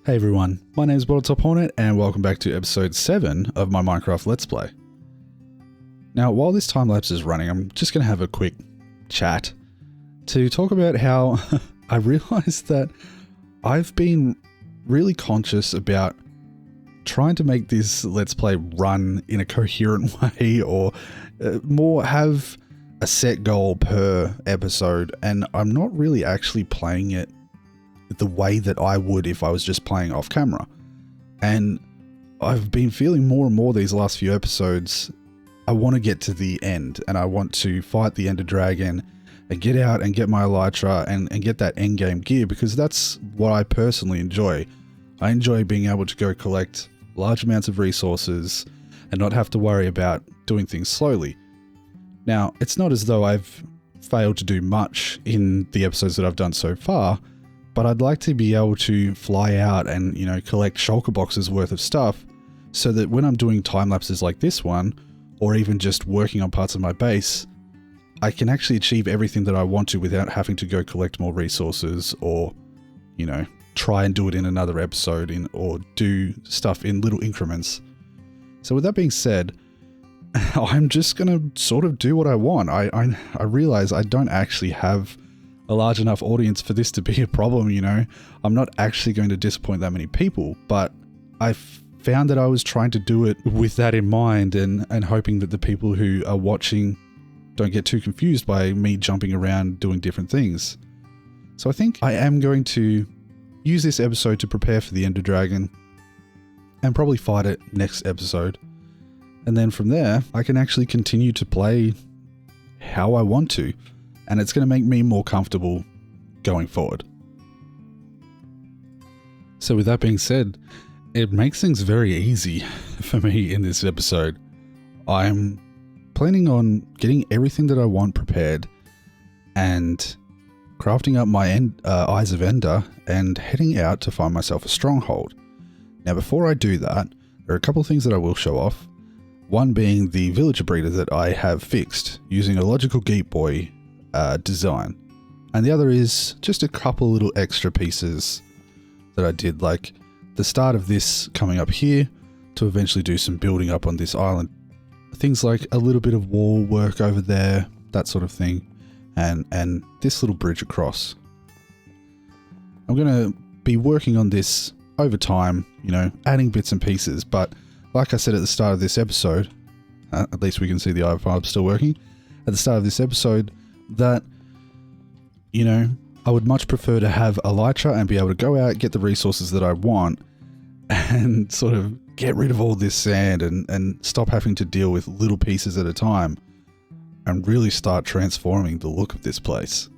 Hey everyone, my name is Top Hornet and welcome back to episode 7 of my Minecraft Let's Play. Now while this time lapse is running, I'm just going to have a quick chat to talk about how I realized that I've been really conscious about trying to make this Let's Play run in a coherent way or more have a set goal per episode, and I'm not really actually playing it the way that I would if I was just playing off camera. And I've been feeling more and more these last few episodes, I want to get to the end and I want to fight the Ender Dragon and get out and get my Elytra and get that endgame gear, because that's what I personally enjoy. I enjoy being able to go collect large amounts of resources and not have to worry about doing things slowly. Now, it's not as though I've failed to do much in the episodes that I've done so far, but I'd like to be able to fly out and, you know, collect shulker boxes worth of stuff so that when I'm doing time lapses like this one, or even just working on parts of my base, I can actually achieve everything that I want to without having to go collect more resources or, you know, try and do it in another episode or do stuff in little increments. So with that being said, I'm just going to sort of do what I want. I realize I don't actually have a large enough audience for this to be a problem, you know. I'm not actually going to disappoint that many people, but I found that I was trying to do it with that in mind and hoping that the people who are watching don't get too confused by me jumping around doing different things. So I think I am going to use this episode to prepare for the Ender Dragon and probably fight it next episode. And then from there, I can actually continue to play how I want to. And it's going to make me more comfortable going forward. So with that being said, it makes things very easy for me in this episode. I'm planning on getting everything that I want prepared and crafting up my Eyes of Ender and heading out to find myself a stronghold. Now before I do that, there are a couple of things that I will show off. One being the villager breeder that I have fixed using a LogicalGeekBoy design, and the other is just a couple little extra pieces that I did, like the start of this coming up here to eventually do some building up on this island. Things like a little bit of wall work over there, that sort of thing, and this little bridge across. I'm going to be working on this over time, you know, adding bits and pieces, but like I said at the start of this episode, at least we can see the iPhone still working, at the start of this episode, that, you know, I would much prefer to have Elytra and be able to go out, get the resources that I want, and sort of get rid of all this sand and stop having to deal with little pieces at a time and really start transforming the look of this place.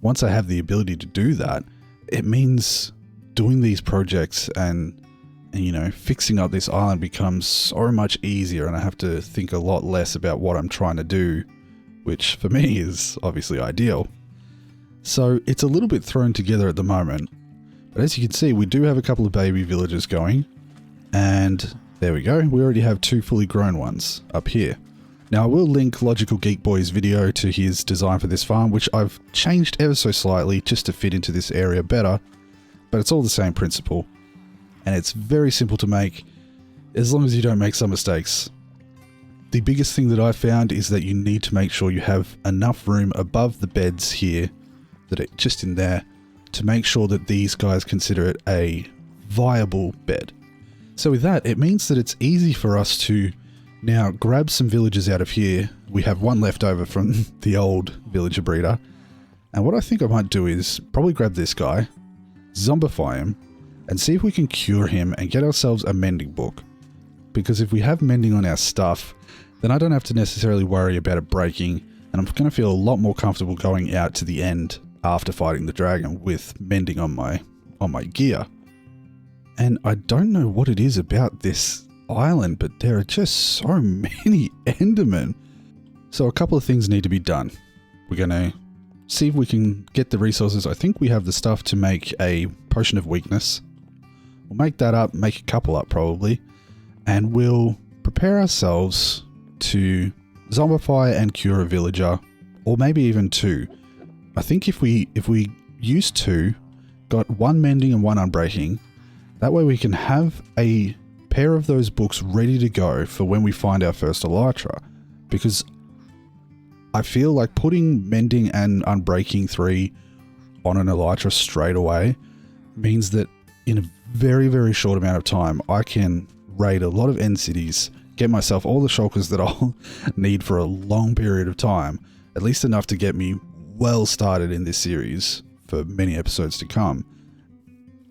Once I have the ability to do that, it means doing these projects and you know, fixing up this island becomes so much easier, and I have to think a lot less about what I'm trying to do, which for me is obviously ideal. So it's a little bit thrown together at the moment, but as you can see, we do have a couple of baby villagers going, and there we go, we already have 2 fully grown ones up here. Now I will link LogicalGeekBoy's video to his design for this farm, which I've changed ever so slightly just to fit into this area better, but it's all the same principle, and it's very simple to make as long as you don't make some mistakes. The biggest thing that I found is that you need to make sure you have enough room above the beds here, just in there, to make sure that these guys consider it a viable bed. So with that, it means that it's easy for us to now grab some villagers out of here. We have one left over from the old villager breeder. And what I think I might do is probably grab this guy, zombify him, and see if we can cure him and get ourselves a mending book. Because if we have mending on our stuff, then I don't have to necessarily worry about it breaking, and I'm going to feel a lot more comfortable going out to the end after fighting the dragon with mending on my gear. And I don't know what it is about this island, but there are just so many Endermen. So a couple of things need to be done. We're going to see if we can get the resources. I think we have the stuff to make a potion of weakness. We'll make that up, make a couple up probably, and we'll prepare ourselves to zombify and cure a villager, or maybe even 2. I think if we use 2, got 1 mending and 1 unbreaking, That way we can have a pair of those books ready to go for when we find our first elytra. Because I feel like putting Mending and Unbreaking 3 on an elytra straight away means that in a very, very short amount of time, I can raid a lot of end cities, get myself all the shulkers that I'll need for a long period of time, at least enough to get me well started in this series for many episodes to come.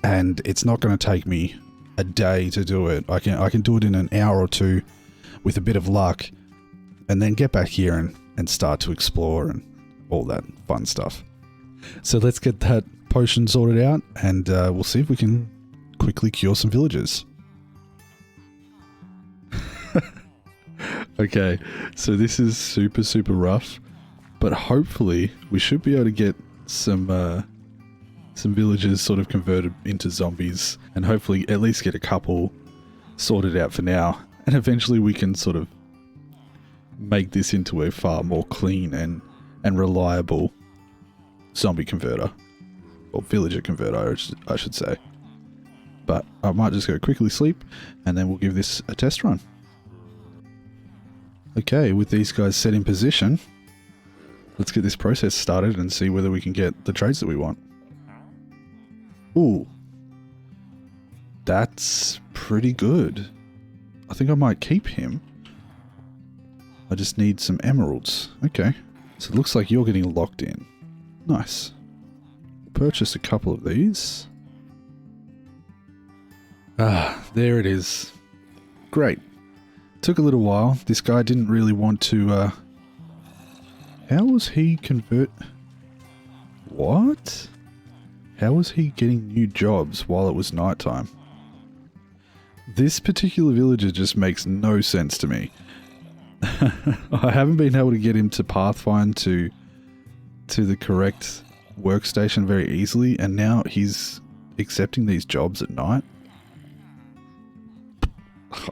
And it's not going to take me a day to do it. I can do it in an hour or two with a bit of luck, and then get back here and start to explore and all that fun stuff. So let's get that potion sorted out, and we'll see if we can quickly cure some villagers. Okay, so this is super, super rough, but hopefully we should be able to get some villagers sort of converted into zombies, and hopefully at least get a couple sorted out for now, and eventually we can sort of make this into a far more clean and reliable zombie converter, or villager converter I should say. But I might just go quickly sleep, and then we'll give this a test run. Okay, with these guys set in position, let's get this process started and see whether we can get the trades that we want. Ooh, that's pretty good. I think I might keep him. I just need some emeralds. Okay, so it looks like you're getting locked in. Nice. Purchase a couple of these. Ah, there it is. Great. Took a little while. This guy didn't really want to, How was he What? How was he getting new jobs while it was nighttime? This particular villager just makes no sense to me. I haven't been able to get him to pathfind to the correct workstation very easily, and now he's accepting these jobs at night.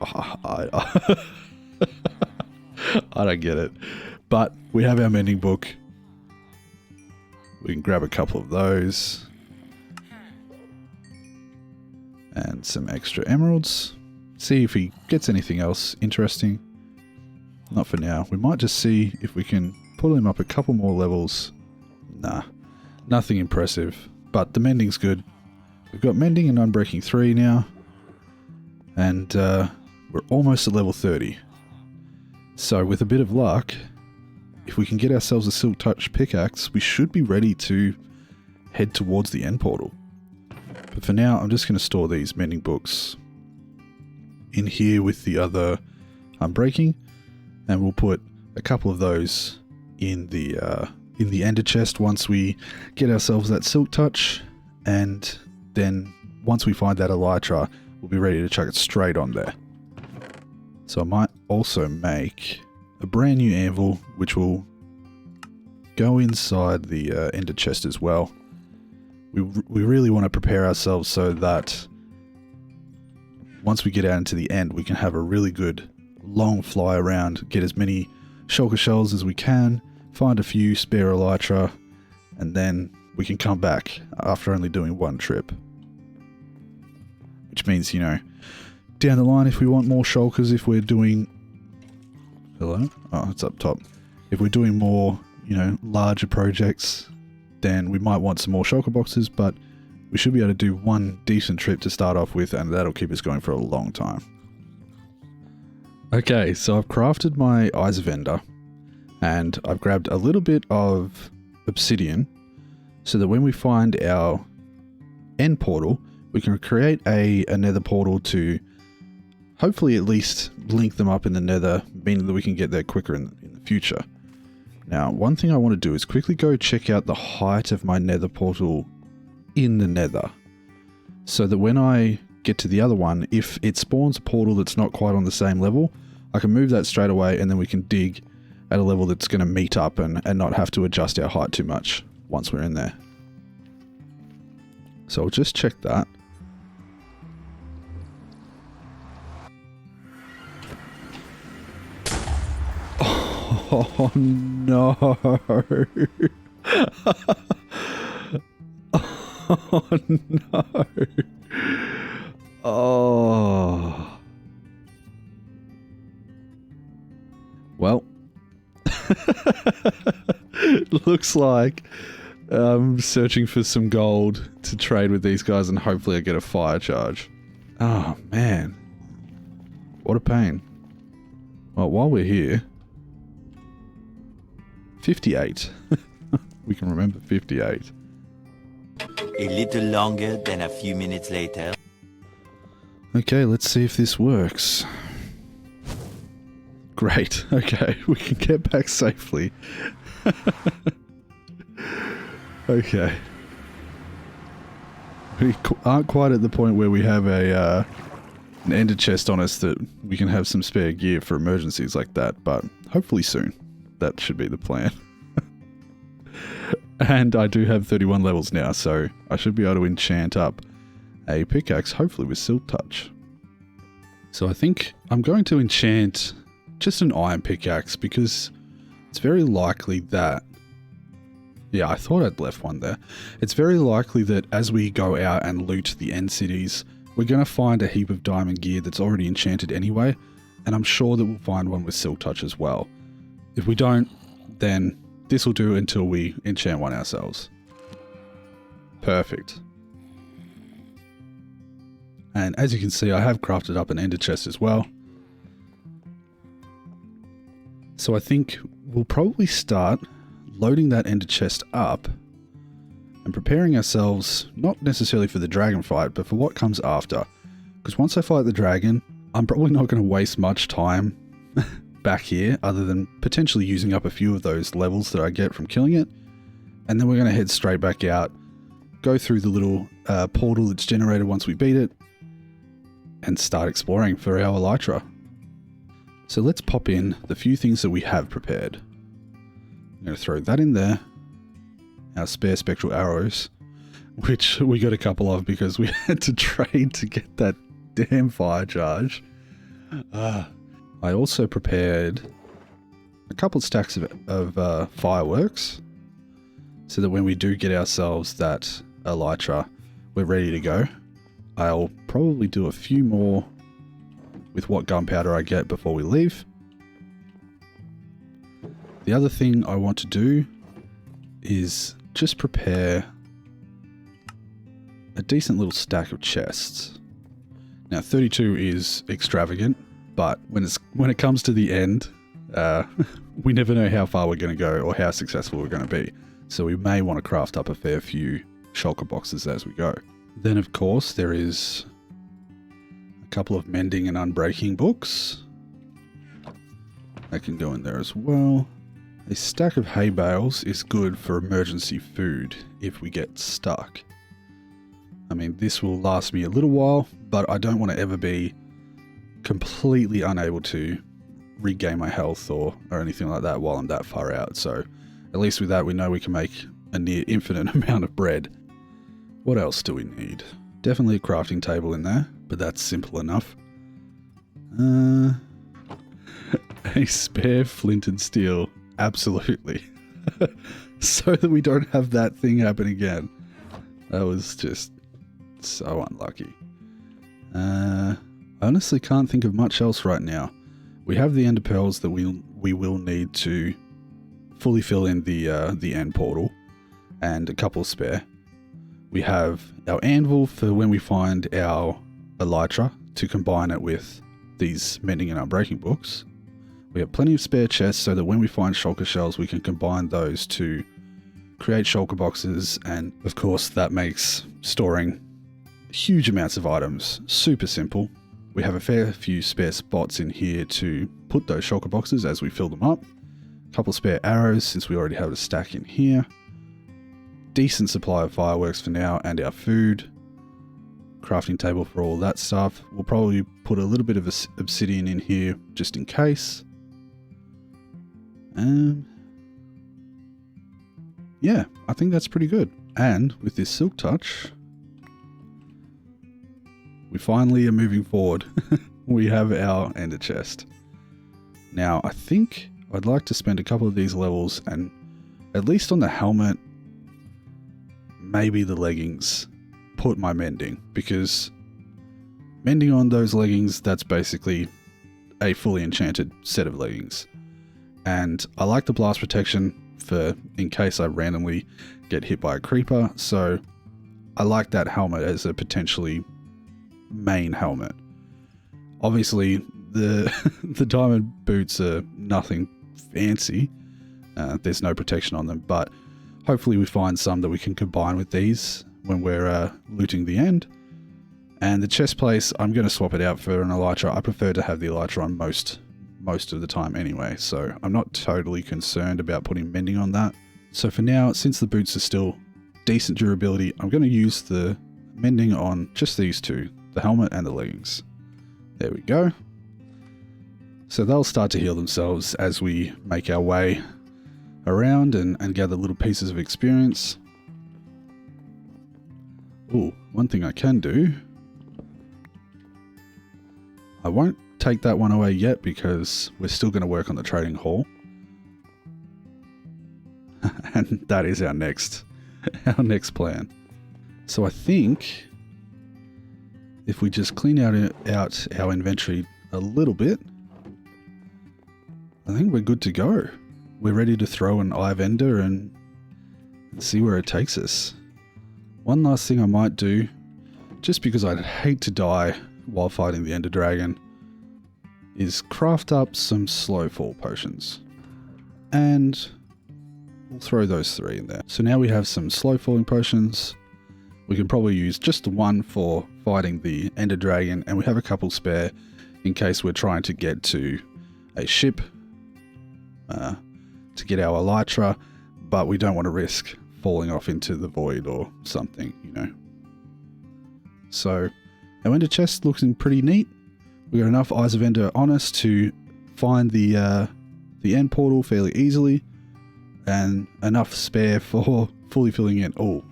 I don't get it. But we have our mending book. We can grab a couple of those. And some extra emeralds. See if he gets anything else interesting. Not for now. We might just see if we can pull him up a couple more levels. Nah, nothing impressive. But the mending's good. We've got mending and unbreaking 3 now. And we're almost at level 30. So with a bit of luck, if we can get ourselves a Silk Touch pickaxe, we should be ready to head towards the end portal. But for now, I'm just going to store these mending books in here with the other unbreaking, and we'll put a couple of those in the ender chest once we get ourselves that Silk Touch, and then once we find that elytra, we'll be ready to chuck it straight on there. So I might also make a brand new anvil, which will go inside the ender chest as well. We really want to prepare ourselves so that once we get out into the end, we can have a really good long fly around, get as many shulker shells as we can, find a few spare elytra, and then we can come back after only doing one trip. Which means, you know, down the line, if we want more shulkers, if we're doing... Hello? Oh, it's up top. If we're doing more, you know, larger projects, then we might want some more shulker boxes, but we should be able to do one decent trip to start off with, and that'll keep us going for a long time. Okay, so I've crafted my Eyes of Ender, and I've grabbed a little bit of obsidian, so that when we find our end portal, we can create a nether portal to hopefully at least link them up in the nether, meaning that we can get there quicker in the future. Now, one thing I want to do is quickly go check out the height of my nether portal in the nether, so that when I get to the other one, if it spawns a portal that's not quite on the same level, I can move that straight away, and then we can dig at a level that's going to meet up and not have to adjust our height too much once we're in there. So I'll just check that. Oh no. Oh no. Oh. Well. Looks like I'm searching for some gold to trade with these guys and hopefully I get a fire charge. Oh, man. What a pain. Well, while we're here... 58. We can remember 58. A little longer than a few minutes later. Okay, let's see if this works. Great. Okay, we can get back safely. Okay. We aren't quite at the point where we have an ender chest on us that we can have some spare gear for emergencies like that, but hopefully soon. That should be the plan. And I do have 31 levels now, so I should be able to enchant up a pickaxe, hopefully with Silk Touch. So I think I'm going to enchant just an iron pickaxe because it's very likely that... Yeah, I thought I'd left one there. It's very likely that as we go out and loot the end cities, we're going to find a heap of diamond gear that's already enchanted anyway, and I'm sure that we'll find one with Silk Touch as well. If we don't, then this will do until we enchant one ourselves. Perfect. And as you can see, I have crafted up an ender chest as well. So I think we'll probably start loading that ender chest up and preparing ourselves, not necessarily for the dragon fight, but for what comes after. Because once I fight the dragon, I'm probably not going to waste much time back here, other than potentially using up a few of those levels that I get from killing it. And then we're going to head straight back out, go through the little portal that's generated once we beat it, and start exploring for our elytra. So let's pop in the few things that we have prepared. I'm going to throw that in there. Our spare spectral arrows, which we got a couple of because we had to trade to get that damn fire charge. I also prepared a couple stacks of fireworks so that when we do get ourselves that elytra, we're ready to go. I'll probably do a few more with what gunpowder I get before we leave. The other thing I want to do is just prepare a decent little stack of chests. Now 32 is extravagant, but when it comes to the end, we never know how far we're going to go or how successful we're going to be. So we may want to craft up a fair few shulker boxes as we go. Then of course there is a couple of mending and unbreaking books. That can go in there as well. A stack of hay bales is good for emergency food if we get stuck. I mean, this will last me a little while, but I don't want to ever be completely unable to regain my health or anything like that while I'm that far out. So at least with that, we know we can make a near infinite amount of bread. What else do we need? Definitely a crafting table in there, but that's simple enough. A spare flint and steel. Absolutely. So that we don't have that thing happen again. That was just so unlucky. I honestly can't think of much else right now. We have the ender pearls that we will need to fully fill in the end portal, and a couple spare. We have our anvil for when we find our elytra to combine it with these mending and unbreaking books. We have plenty of spare chests so that when we find shulker shells, we can combine those to create shulker boxes, and of course that makes storing huge amounts of items super simple. We have a fair few spare spots in here to put those shulker boxes as we fill them up. A couple spare arrows since we already have a stack in here. Decent supply of fireworks for now, and our food. Crafting table for all that stuff. We'll probably put a little bit of obsidian in here just in case. Yeah, I think that's pretty good. And with this Silk Touch, we finally are moving forward. We have our ender chest. Now, I think I'd like to spend a couple of these levels and at least on the helmet, maybe the leggings, put my mending, because mending on those leggings, that's basically a fully enchanted set of leggings. And I like the blast protection for in case I randomly get hit by a creeper, so I like that helmet as a potentially main helmet. Obviously, the the diamond boots are nothing fancy. There's no protection on them, but hopefully we find some that we can combine with these when we're looting the end. And the chest plate, I'm going to swap it out for an elytra. I prefer to have the elytra on most of the time anyway, so I'm not totally concerned about putting mending on that. So for now, since the boots are still decent durability, I'm going to use the mending on just these two, the helmet and the leggings. There we go. So they'll start to heal themselves as we make our way around and gather little pieces of experience. Oh, one thing I can do, I won't take that one away yet because we're still going to work on the trading hall. And that is our next plan. So I think if we just clean out our inventory a little bit, I think we're good to go. We're ready to throw an eye of ender and see where it takes us. One last thing I might do, just because I'd hate to die while fighting the ender dragon, is craft up some slow fall potions. And we'll throw those 3 in there. So now we have some slow falling potions. We can probably use just the one for fighting the ender dragon, and we have a couple spare in case we're trying to get to a ship to get our elytra, but we don't want to risk falling off into the void or something, you know. So our ender chest looking pretty neat. We got enough eyes of ender on us to find the end portal fairly easily, and enough spare for fully filling in. Oh,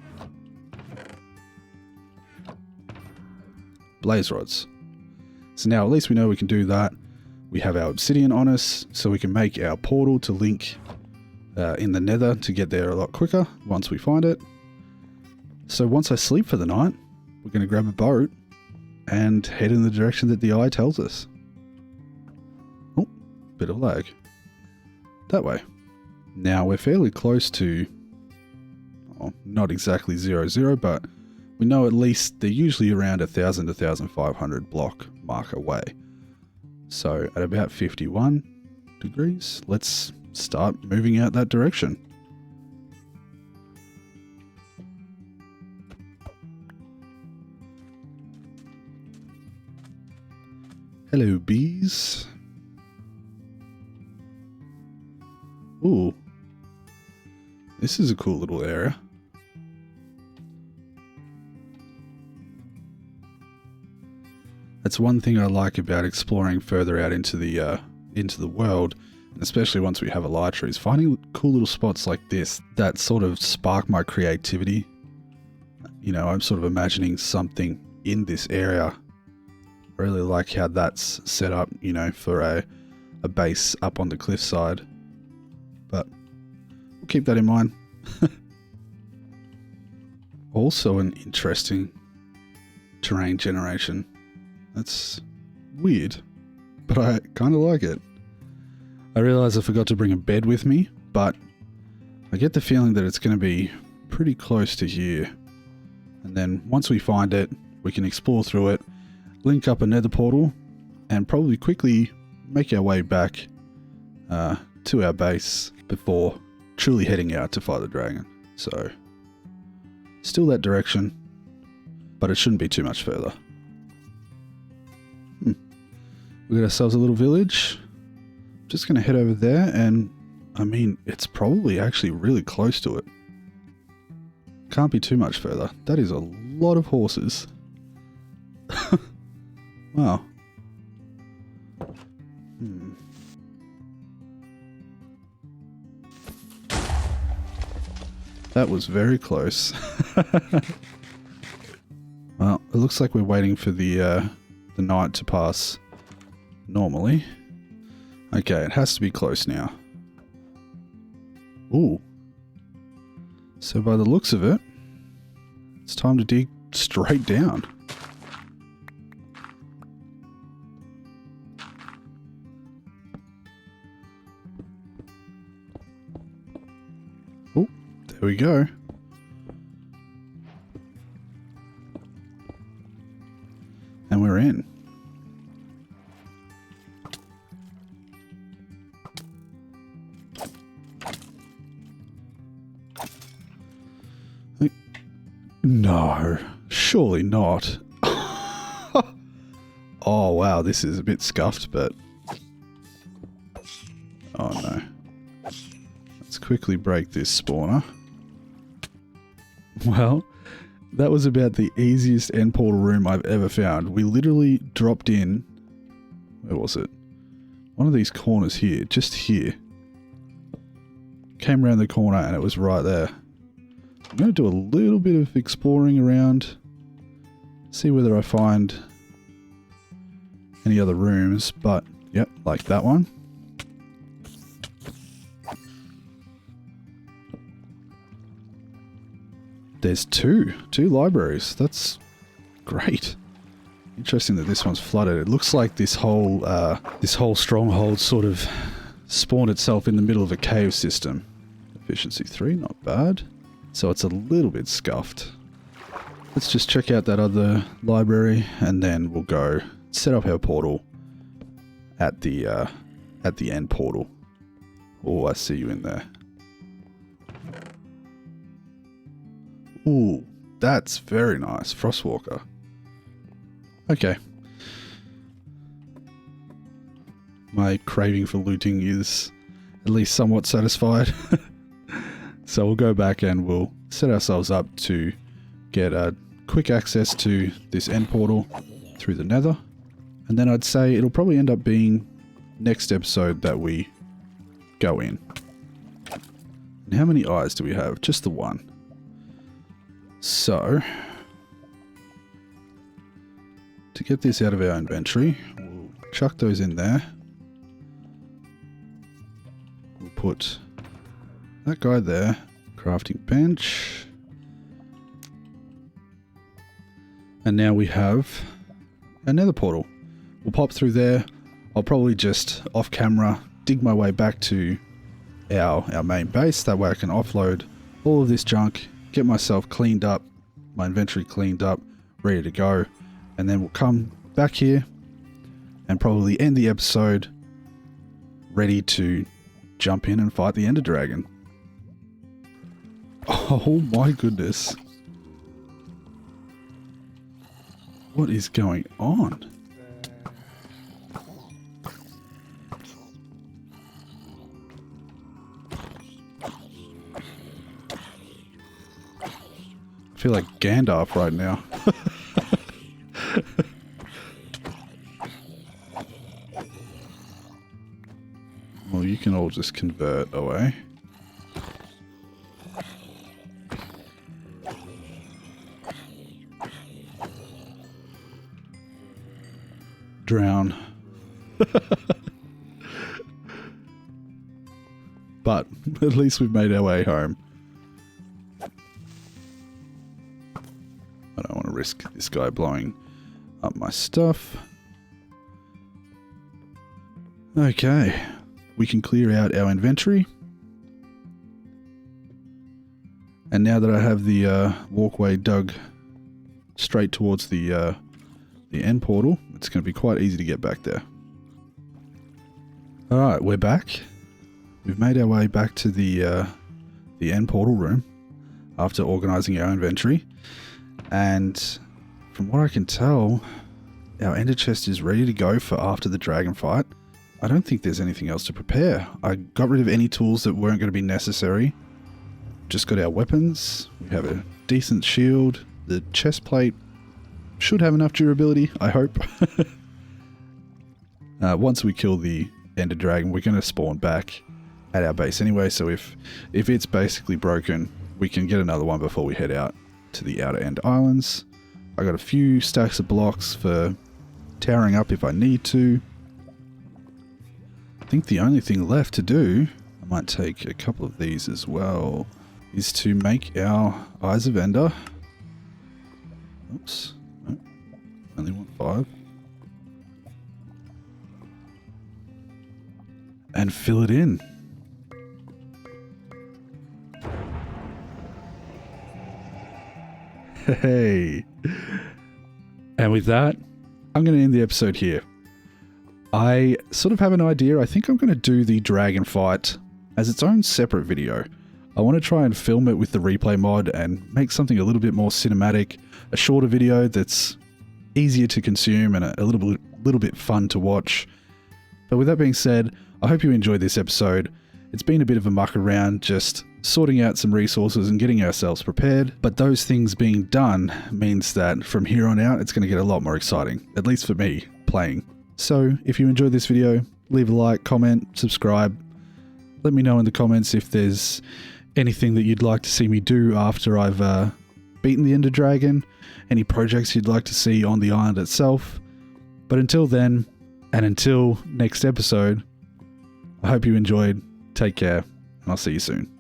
blaze rods. So now at least we know we can do that. We have our obsidian on us, so we can make our portal to link in the nether to get there a lot quicker once we find it. So once I sleep for the night, we're going to grab a boat and head in the direction that the eye tells us. Oh, bit of lag. That way. Now we're fairly close to, not exactly 0, but we know at least they're usually around 1,000 to 1,500 block mark away. So at about 51 degrees, let's start moving out that direction. Hello, bees. Ooh. This is a cool little area. That's one thing I like about exploring further out into the world, and especially once we have elytra, is finding cool little spots like this that sort of spark my creativity. You know, I'm sort of imagining something in this area. I really like how that's set up, you know, for a base up on the cliffside. But we'll keep that in mind. Also an interesting terrain generation. That's weird, but I kind of like it. I realize I forgot to bring a bed with me, but I get the feeling that it's going to be pretty close to here. And then once we find it, we can explore through it, link up a nether portal, and probably quickly make our way back to our base before truly heading out to fight the dragon. So, still that direction, but it shouldn't be too much further. We got ourselves a little village. Just going to head over there, and I mean, it's probably actually really close to it. Can't be too much further. That is a lot of horses. Wow. That was very close. Well, it looks like we're waiting for the night to pass normally. Okay, it has to be close now. Ooh. So by the looks of it, it's time to dig straight down. There we go. And we're in. No, surely not. Oh wow, this is a bit scuffed, but... Oh no. Let's quickly break this spawner. Well, that was about the easiest end portal room I've ever found. We literally dropped in... Where was it? One of these corners here, just here. Came around the corner and it was right there. I'm going to do a little bit of exploring around. See whether I find any other rooms, but yep, like that one. There's two libraries. That's great. Interesting that this one's flooded. It looks like this whole stronghold sort of spawned itself in the middle of a cave system. Efficiency 3, not bad. So it's a little bit scuffed. Let's just check out that other library and then we'll go set up our portal at the end portal. Oh, I see you in there. Ooh, that's very nice. Frostwalker. Okay. My craving for looting is at least somewhat satisfied. So we'll go back and we'll set ourselves up to get quick access to this end portal through the nether. And then I'd say it'll probably end up being next episode that we go in. And how many eyes do we have? Just the one. So, to get this out of our inventory, we'll chuck those in there. We'll put that guy there. Crafting bench. And now we have another portal. We'll pop through there. I'll probably just off camera dig my way back to our main base. That way I can offload all of this junk, get myself cleaned up, my inventory cleaned up, ready to go. And then we'll come back here and probably end the episode ready to jump in and fight the Ender Dragon. Oh my goodness. What is going on? I feel like Gandalf right now. Well, you can all just convert away. Drown. But at least we've made our way home. I don't want to risk this guy blowing up my stuff. Okay, we can clear out our inventory. And now that I have the walkway dug straight towards the end portal, it's going to be quite easy to get back there. Alright, we're back. We've made our way back to the end portal room after organizing our inventory. And from what I can tell, our ender chest is ready to go for after the dragon fight. I don't think there's anything else to prepare. I got rid of any tools that weren't going to be necessary. Just got our weapons. We have a decent shield. The chest plate should have enough durability, I hope. Once we kill the ender dragon, we're going to spawn back at our base anyway. So if it's basically broken, we can get another one before we head out to the outer end islands. I got a few stacks of blocks for towering up if I need to. I think the only thing left to do, I might take a couple of these as well, is to make our Eyes of Ender. Oops, no, only want 5. And fill it in. Hey. And with that, I'm going to end the episode here. I sort of have an idea. I think I'm going to do the dragon fight as its own separate video. I want to try and film it with the replay mod and make something a little bit more cinematic, a shorter video that's easier to consume and a little bit fun to watch. But with that being said, I hope you enjoyed this episode. It's been a bit of a muck around, just sorting out some resources and getting ourselves prepared. But those things being done means that from here on out, it's going to get a lot more exciting, at least for me, playing. So if you enjoyed this video, leave a like, comment, subscribe. Let me know in the comments if there's anything that you'd like to see me do after I've beaten the Ender Dragon, any projects you'd like to see on the island itself. But until then, and until next episode, I hope you enjoyed. Take care, and I'll see you soon.